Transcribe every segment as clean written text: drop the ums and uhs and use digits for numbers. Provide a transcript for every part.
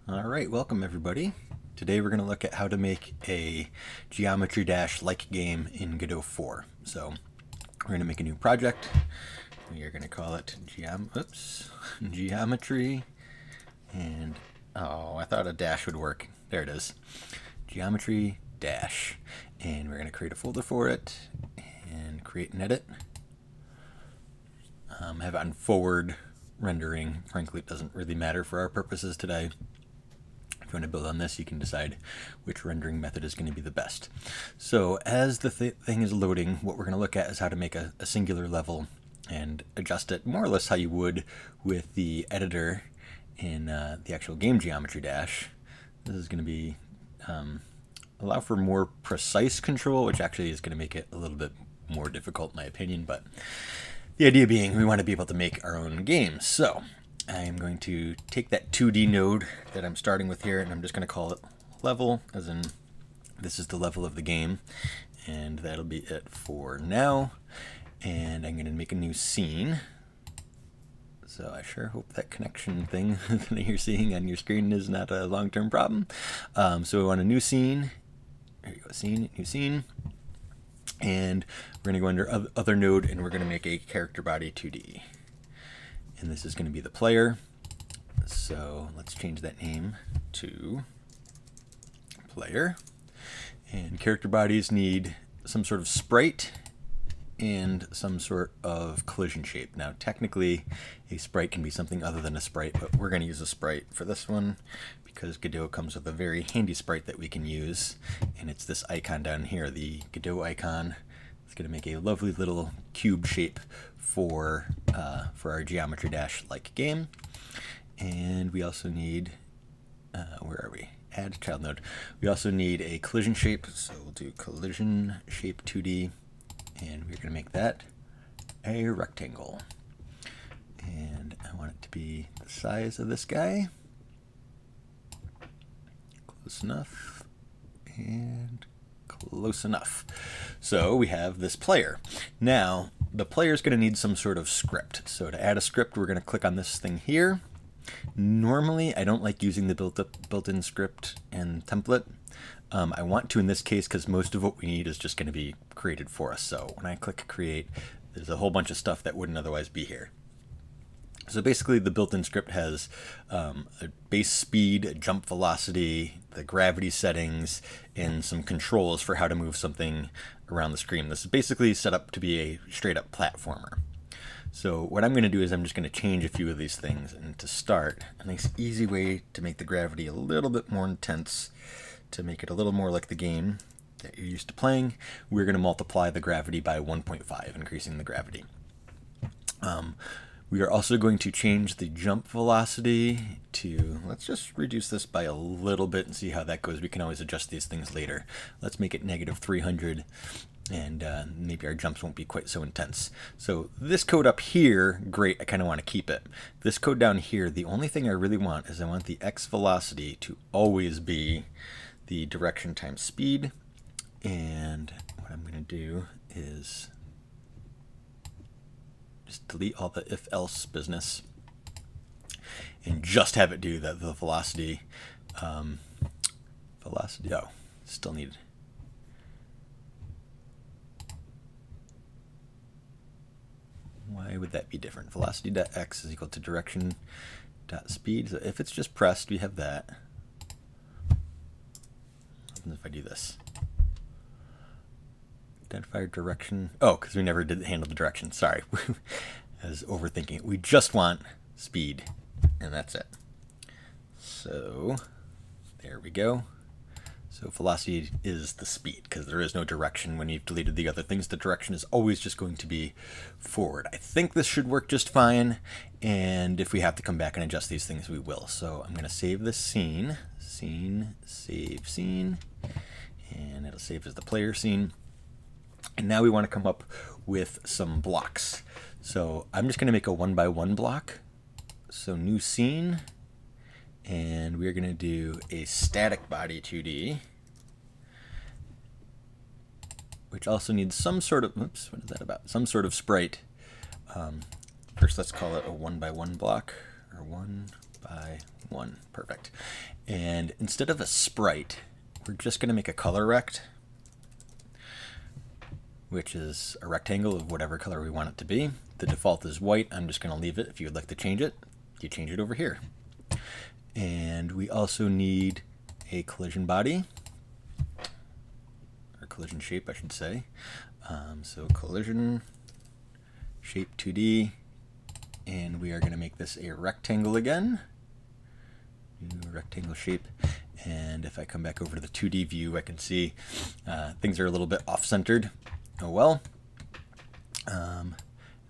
All right, welcome everybody. Today we're going to look at how to make a Geometry Dash-like game in Godot 4. So we're going to make a new project. We are going to call it Geometry, and I thought a dash would work. There it is. Geometry Dash. And we're going to create a folder for it and create and edit. Have it on forward rendering. Frankly, it doesn't really matter for our purposes today. If you want to build on this, you can decide which rendering method is going to be the best. So as the thing is loading, what we're going to look at is how to make a singular level and adjust it more or less how you would with the editor in the actual game Geometry Dash. This is going to be allow for more precise control, which actually is going to make it a little bit more difficult in my opinion, but the idea being we want to be able to make our own games. So I am going to take that 2D node that I'm starting with here, and I'm just going to call it level, as in this is the level of the game, and that'll be it for now. And I'm going to make a new scene. So I sure hope that connection thing that you're seeing on your screen is not a long-term problem. So we want a new scene. There you go, scene, new scene. And we're going to go under other node, and we're going to make a character body 2D. And this is going to be the player. So let's change that name to player. And character bodies need some sort of sprite and some sort of collision shape. Now technically a sprite can be something other than a sprite, but we're going to use a sprite for this one because Godot comes with a very handy sprite that we can use, and it's this icon down here, the Godot icon. It's going to make a lovely little cube shape for our Geometry Dash-like game. And we also need, where are we? Add child node. We also need a collision shape, so we'll do collision shape 2D, and we're going to make that a rectangle. And I want it to be the size of this guy. Close enough, and close enough. So we have this player. Now, the player is going to need some sort of script. So to add a script, we're going to click on this thing here. Normally, I don't like using the built-in script and template. I want to in this case because most of what we need is just going to be created for us. So when I click create, there's a whole bunch of stuff that wouldn't otherwise be here. So basically the built-in script has a base speed, a jump velocity, the gravity settings, and some controls for how to move something around the screen. This is basically set up to be a straight-up platformer. So what I'm going to do is I'm just going to change a few of these things. And to start, a nice easy way to make the gravity a little bit more intense, to make it a little more like the game that you're used to playing, we're going to multiply the gravity by 1.5, increasing the gravity. We are also going to change the jump velocity to, let's just reduce this by a little bit and see how that goes. We can always adjust these things later. Let's make it negative 300, and maybe our jumps won't be quite so intense. So this code up here, great, I kind of want to keep it. This code down here, the only thing I really want is I want the x velocity to always be the direction times speed. And what I'm going to do is just delete all the if-else business and just have it do the velocity. Velocity, oh, still need. Why would that be different? Velocity.x is equal to direction.speed. So if it's just pressed, we have that. What happens if I do this? Identifier direction. Oh, because we never did handle the direction. Sorry. I was overthinking it. We just want speed, and that's it. So there we go. So velocity is the speed, because there is no direction when you've deleted the other things. The direction is always just going to be forward. I think this should work just fine, and if we have to come back and adjust these things, we will. So I'm going to save this scene. Scene, save scene, and it'll save as the player scene. And now we want to come up with some blocks. So I'm just going to make a 1x1 block. So new scene. And we're going to do a static body 2D. Which also needs some sort of, oops, what is that about? Some sort of sprite. First let's call it a 1x1 block. Or 1x1. 1. Perfect. And instead of a sprite, we're just going to make a color rect, which is a rectangle of whatever color we want it to be. The default is white. I'm just going to leave it. If you would like to change it, you change it over here. And we also need a collision body, or collision shape, I should say. So collision shape 2D, and we are going to make this a rectangle again. New rectangle shape. And if I come back over to the 2D view, I can see things are a little bit off-centered. Oh well.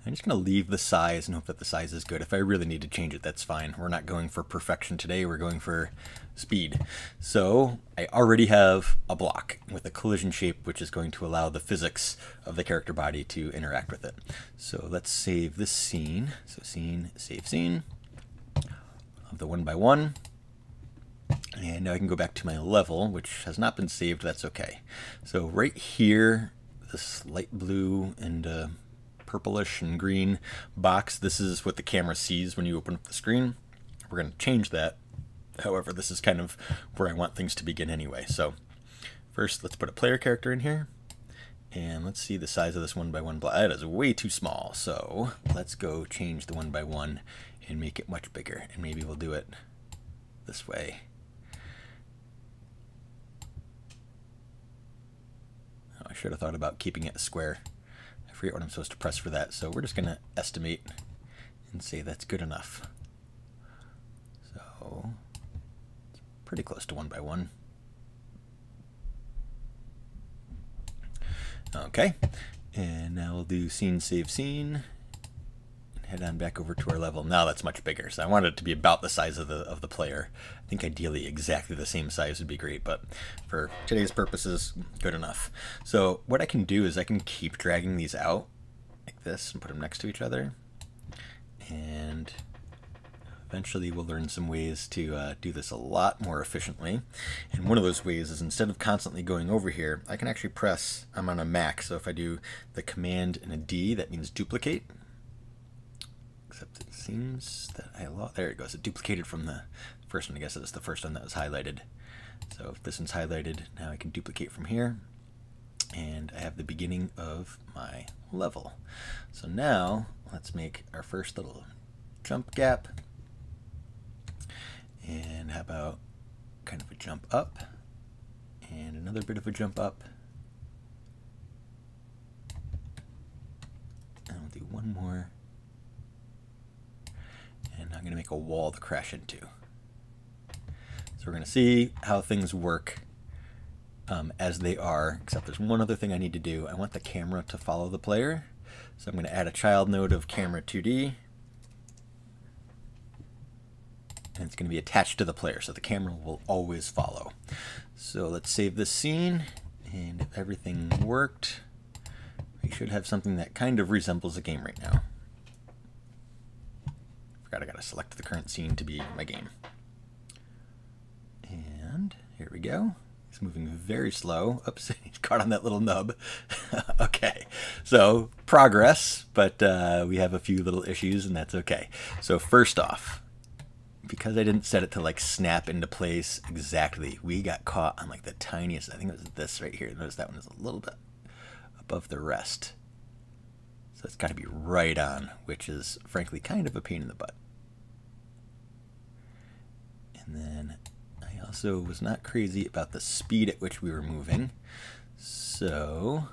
I'm just going to leave the size and hope that the size is good. If I really need to change it, that's fine. We're not going for perfection today. We're going for speed. So I already have a block with a collision shape, which is going to allow the physics of the character body to interact with it. So let's save this scene. So scene, save scene of the 1x1. And now I can go back to my level, which has not been saved. That's okay. So right here, this light blue and purplish and green box, this is what the camera sees when you open up the screen. We're going to change that. However, this is kind of where I want things to begin anyway. So first, let's put a player character in here. And let's see the size of this 1x1 block. That is way too small. So let's go change the 1x1 and make it much bigger. And maybe we'll do it this way. Oh, I should have thought about keeping it a square. I forget what I'm supposed to press for that. So we're just going to estimate and say that's good enough. So it's pretty close to 1x1. Okay, and now we'll do scene, save scene, and head on back over to our level. Now that's much bigger, so I want it to be about the size of the player. I think ideally exactly the same size would be great, but for today's purposes, good enough. So what I can do is I can keep dragging these out like this and put them next to each other, and eventually we'll learn some ways to do this a lot more efficiently. And one of those ways is instead of constantly going over here, I can actually press, I'm on a Mac, so if I do the command and a D, that means duplicate. Except it seems that I lost, there it goes, it duplicated from the first one. I guess it was the first one that was highlighted. So if this one's highlighted, now I can duplicate from here, and I have the beginning of my level. So now let's make our first little jump gap. And how about kind of a jump up and another bit of a jump up. And we'll do one more. And I'm going to make a wall to crash into. So we're going to see how things work as they are, except there's one other thing I need to do. I want the camera to follow the player. So I'm going to add a child node of camera 2D. And it's going to be attached to the player, so the camera will always follow. So let's save this scene, and if everything worked, we should have something that kind of resembles a game right now. Forgot I got to select the current scene to be my game. And here we go. It's moving very slow. Oops, he's caught on that little nub. Okay, so progress, but we have a few little issues, and that's okay. So first off, because I didn't set it to like snap into place exactly, we got caught on like the tiniest, I think it was this right here. Notice that one is a little bit above the rest. So it's got to be right on, which is frankly kind of a pain in the butt. And then I also was not crazy about the speed at which we were moving. So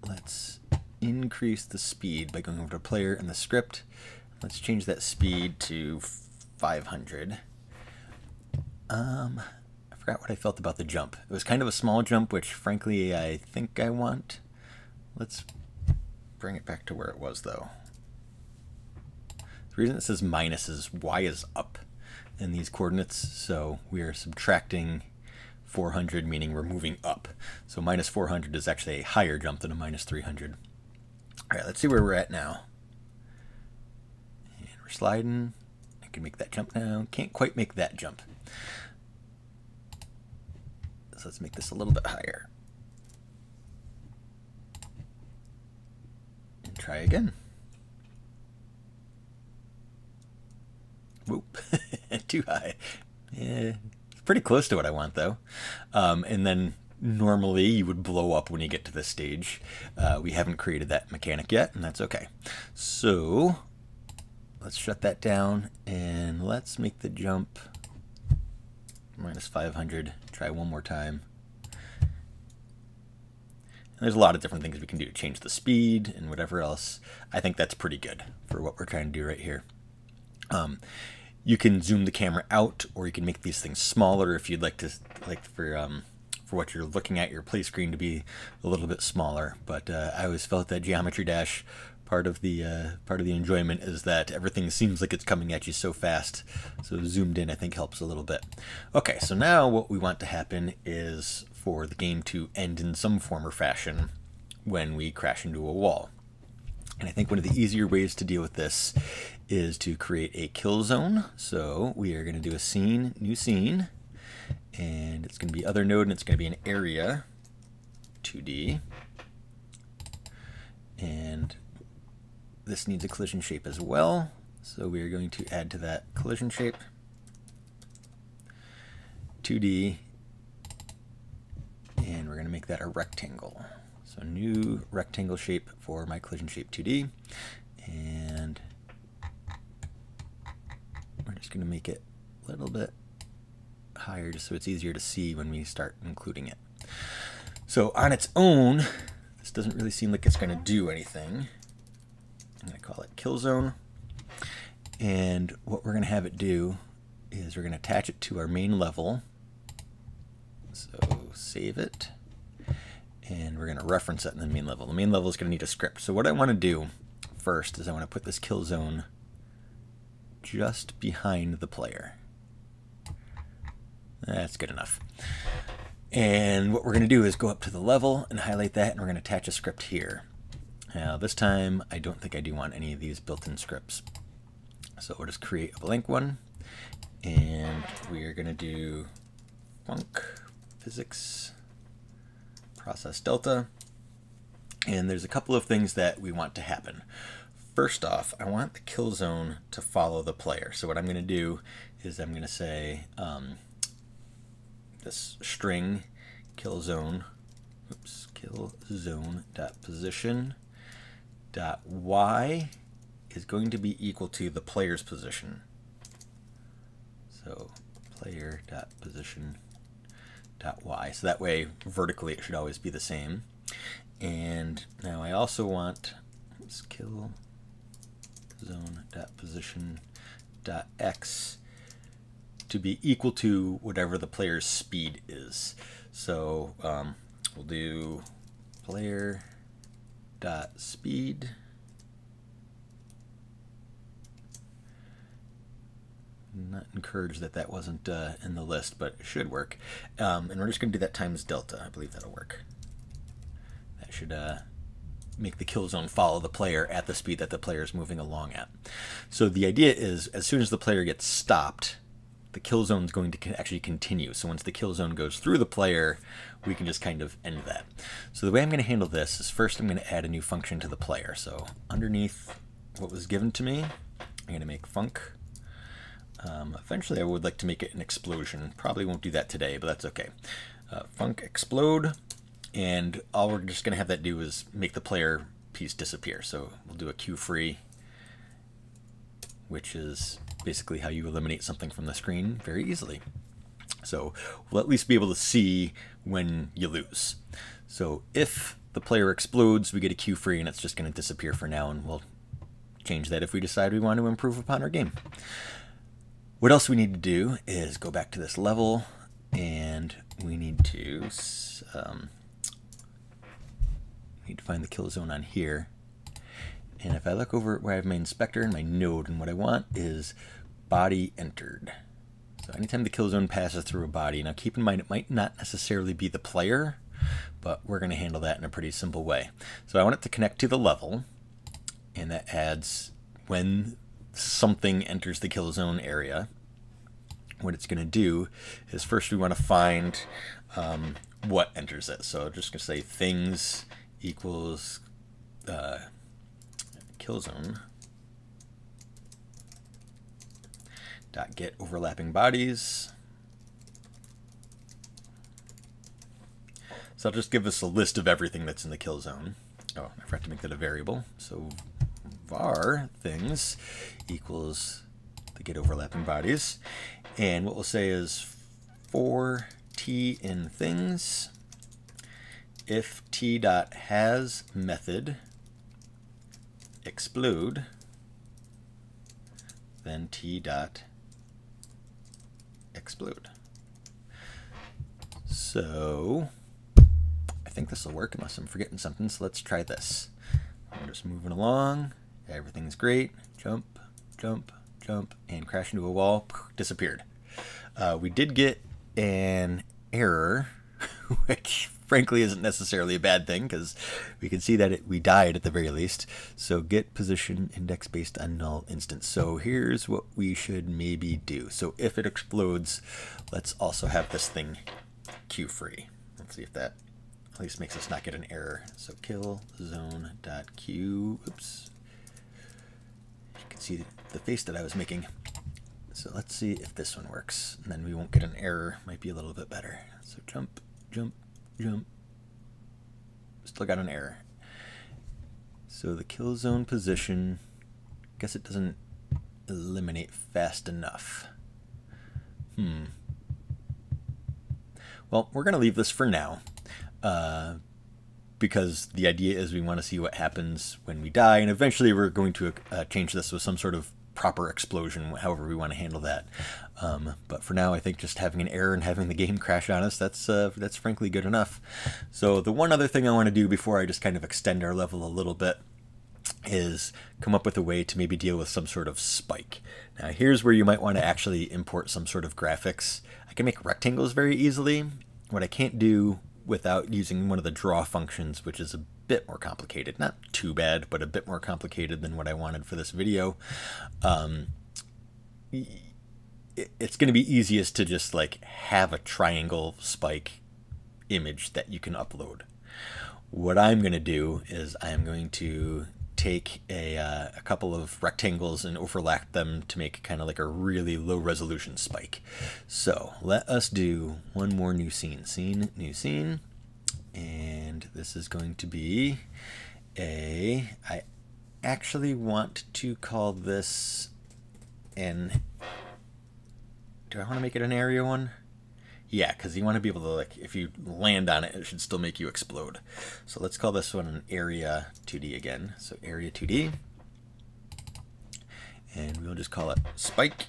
let's increase the speed by going over to player and the script. Let's change that speed to 500. I forgot what I felt about the jump. It was kind of a small jump, which frankly I think I want. Let's bring it back to where it was though. The reason it says minus is y is up in these coordinates, so we are subtracting 400, meaning we're moving up. So minus 400 is actually a higher jump than a minus 300. All right, let's see where we're at now. We're sliding. I can make that jump now. Can't quite make that jump. So let's make this a little bit higher. And try again. Whoop, too high. Yeah, it's pretty close to what I want though. And then normally you would blow up when you get to this stage. We haven't created that mechanic yet, and that's okay. So let's shut that down and let's make the jump minus 500. Try one more time. And there's a lot of different things we can do to change the speed and whatever else. I think that's pretty good for what we're trying to do right here. You can zoom the camera out, or you can make these things smaller if you'd like to, for what you're looking at, your play screen to be a little bit smaller. But I always felt that Geometry Dash, part of the enjoyment is that everything seems like it's coming at you so fast. So zoomed in, I think, helps a little bit. Okay, so now what we want to happen is for the game to end in some form or fashion when we crash into a wall. And I think one of the easier ways to deal with this is to create a kill zone. So we are going to do a scene, new scene, and it's going to be other node, and it's going to be an area, 2D. And this needs a collision shape as well. So we are going to add to that collision shape, 2D, and we're going to make that a rectangle. So new rectangle shape for my collision shape 2D, and we're just going to make it a little bit higher just so it's easier to see when we start including it. So on its own, this doesn't really seem like it's going to do anything. I'm going to call it kill zone, and what we're going to have it do is we're going to attach it to our main level. So save it. And we're going to reference that in the main level. The main level is going to need a script. So what I want to do first is I want to put this kill zone just behind the player. That's good enough. And what we're going to do is go up to the level and highlight that, and we're going to attach a script here. Now this time I don't think I do want any of these built-in scripts. So we'll just create a blank one, and we are going to do func physics process delta, and there's a couple of things that we want to happen. First off, I want the kill zone to follow the player. So what I'm going to do is I'm going to say this string kill zone, kill zone dot position dot y is going to be equal to the player's position. So player dot position .y. So that way vertically it should always be the same. And now I also want kill zone position x to be equal to whatever the player's speed is. So we'll do player speed not encouraged that that wasn't in the list, but it should work. And we're just going to do that times delta. I believe that'll work. That should make the kill zone follow the player at the speed that the player is moving along at. So the idea is as soon as the player gets stopped, the kill zone is going to actually continue. So once the kill zone goes through the player, we can just kind of end that. So the way I'm going to handle this is first I'm going to add a new function to the player. So underneath what was given to me, I'm going to make func. Eventually I would like to make it an explosion. Probably won't do that today, but that's okay. Func explode, and all we're just going to have that do is make the player piece disappear. So we'll do a Q free, which is basically how you eliminate something from the screen very easily. So we'll at least be able to see when you lose. So if the player explodes, we get a Q free, and it's just going to disappear for now, and we'll change that if we decide we want to improve upon our game. What else we need to do is go back to this level, and we need to find the kill zone on here. And if I look over where I have my inspector and my node, and what I want is body entered. So anytime the kill zone passes through a body, now keep in mind it might not necessarily be the player, but we're going to handle that in a pretty simple way. So I want it to connect to the level, and that adds when something enters the kill zone area. What it's going to do is first we want to find what enters it. So I'm just going to say things equals kill zone dot get overlapping bodies. So I'll just give us a list of everything that's in the kill zone. Oh, I forgot to make that a variable. So var things equals the get overlapping bodies. And what we'll say is for t in things, if t dot has method explode, then t dot explode. So I think this will work unless I'm forgetting something, so let's try this. I'm just moving along, everything's great, jump, jump, jump, and crash into a wall, disappeared. We did get an error, which frankly isn't necessarily a bad thing, because we can see that we died at the very least. So get position index based on null instance. So here's what we should maybe do. So if it explodes, let's also have this thing queue free. Let's see if that at least makes us not get an error. So kill zone.queue. Oops. You can see the face that I was making. So let's see if this one works, and then we won't get an error. Might be a little bit better. So jump, jump, jump. Still got an error. So the kill zone position, guess it doesn't eliminate fast enough. Well, we're going to leave this for now. Because the idea is we want to see what happens when we die, and eventually we're going to change this with some sort of proper explosion, however we want to handle that. But for now, I think just having an error and having the game crash on us, that's frankly good enough. So the one other thing I want to do before I just kind of extend our level a little bit is come up with a way to maybe deal with some sort of spike. Now here's where you might want to actually import some sort of graphics. I can make rectangles very easily. What I can't do without using one of the draw functions, which is a bit more complicated, not too bad, but a bit more complicated than what I wanted for this video. It's going to be easiest to just like have a triangle spike image that you can upload. What I'm going to do is I'm going to take a couple of rectangles and overlap them to make kind of like a really low resolution spike. So let us do one more new scene, new scene, and this is going to be I actually want to call this do I want to make it an area one? Yeah, because you want to be able to, like, if you land on it, it should still make you explode. So let's call this one an area 2D again. So area 2D. And we'll just call it spike.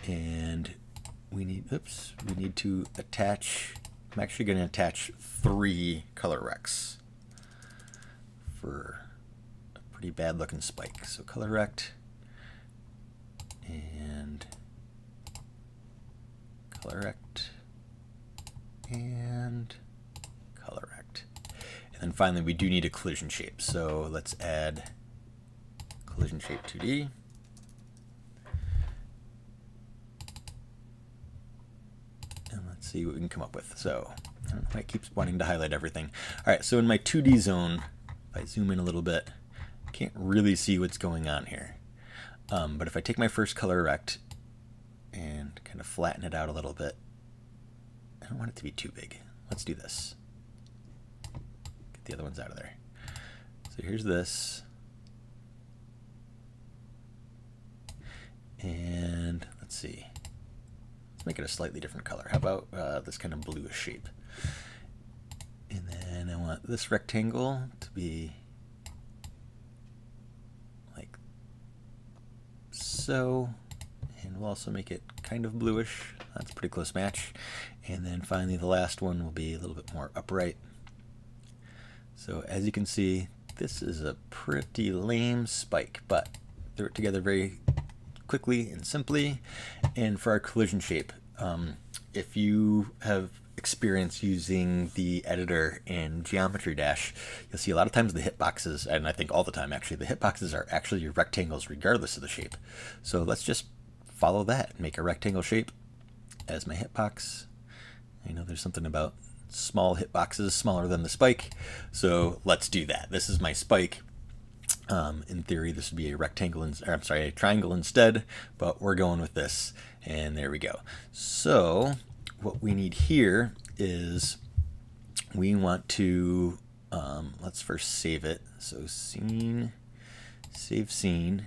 And we need to attach, I'm actually going to attach 3 color rects for a pretty bad looking spike. So color rect and color rect and color rect. And then finally we do need a collision shape. So let's add collision shape 2D. And let's see what we can come up with. So I don't know why it keeps wanting to highlight everything. All right, so in my 2D zone, if I zoom in a little bit, I can't really see what's going on here. But if I take my first color rect and kind of flatten it out a little bit, I don't want it to be too big. Let's do this. Get the other ones out of there. So here's this. And let's see. Let's make it a slightly different color. How about this kind of bluish shape? And then I want this rectangle to be like so. And we'll also make it kind of bluish. That's a pretty close match. And then finally the last one will be a little bit more upright. So as you can see, this is a pretty lame spike, but threw it together very quickly and simply. And for our collision shape, if you have experience using the editor in Geometry Dash, you'll see a lot of times the hitboxes, and I think all the time actually, the hitboxes are actually your rectangles regardless of the shape. So let's just follow that, make a rectangle shape as my hitbox. I know there's something about small hitboxes smaller than the spike, so let's do that. This is my spike. In theory, this would be a rectangle, a triangle instead, but we're going with this, and there we go. So what we need here is we want to, let's first save it. So scene, save scene,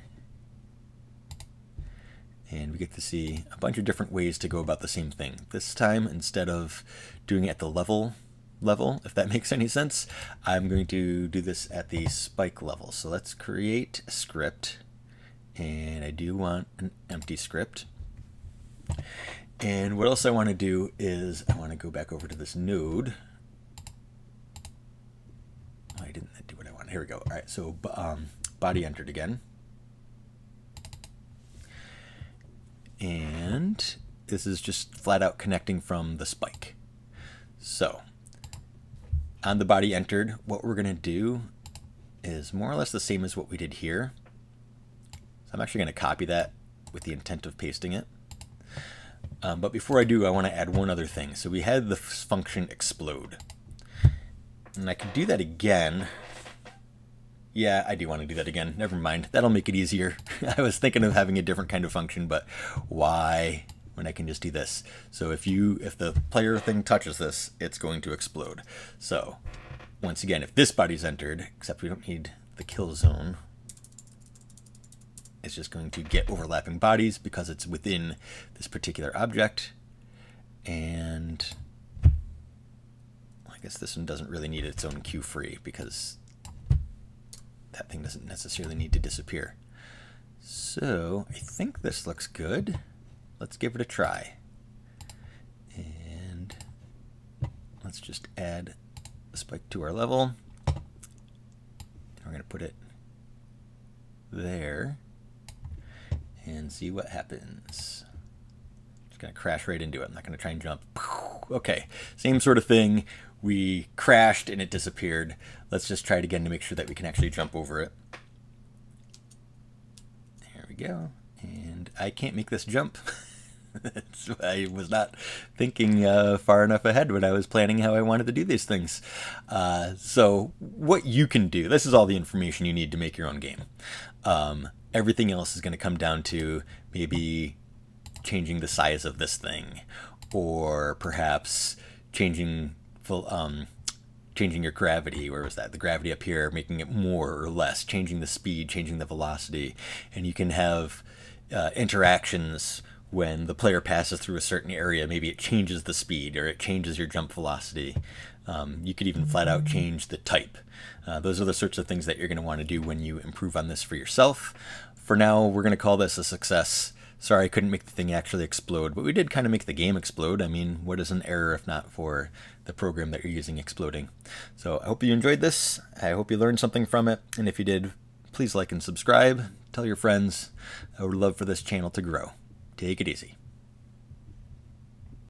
and we get to see a bunch of different ways to go about the same thing. This time, instead of doing it at the level, if that makes any sense, I'm going to do this at the spike level. So let's create a script, and I do want an empty script. And what else I want to do is I want to go back over to this node. I didn't do what I want. Here we go. All right, so body entered again. And this is just flat out connecting from the spike. So on the body entered, what we're going to do is more or less the same as what we did here. So I'm actually going to copy that with the intent of pasting it. But before I do, I want to add one other thing. So we had the function explode. And I can do that again. Yeah, I do want to do that again. Never mind. That'll make it easier. I was thinking of having a different kind of function, but why when I can just do this? So if the player thing touches this, it's going to explode. So once again, if this body's entered, except we don't need the kill zone, it's just going to get overlapping bodies because it's within this particular object. And I guess this one doesn't really need its own queue free because that thing doesn't necessarily need to disappear. So I think this looks good. Let's give it a try. And let's just add a spike to our level. We're going to put it there and see what happens. Just going to crash right into it. I'm not going to try and jump. Okay, same sort of thing. We crashed and it disappeared. Let's just try it again to make sure that we can actually jump over it. There we go. And I can't make this jump. I was not thinking far enough ahead when I was planning how I wanted to do these things. So what you can do, this is all the information you need to make your own game. Everything else is going to come down to maybe changing the size of this thing, or perhaps changing your gravity. Where was that? The gravity up here, making it more or less, changing the speed, changing the velocity. And you can have interactions when the player passes through a certain area. Maybe it changes the speed or it changes your jump velocity. You could even flat out change the type. Those are the sorts of things that you're going to want to do when you improve on this for yourself. For now, we're going to call this a success. Sorry I couldn't make the thing actually explode, but we did kind of make the game explode. I mean, what is an error if not for the program that you're using exploding? So I hope you enjoyed this. I hope you learned something from it. And if you did, please like and subscribe. Tell your friends. I would love for this channel to grow. Take it easy.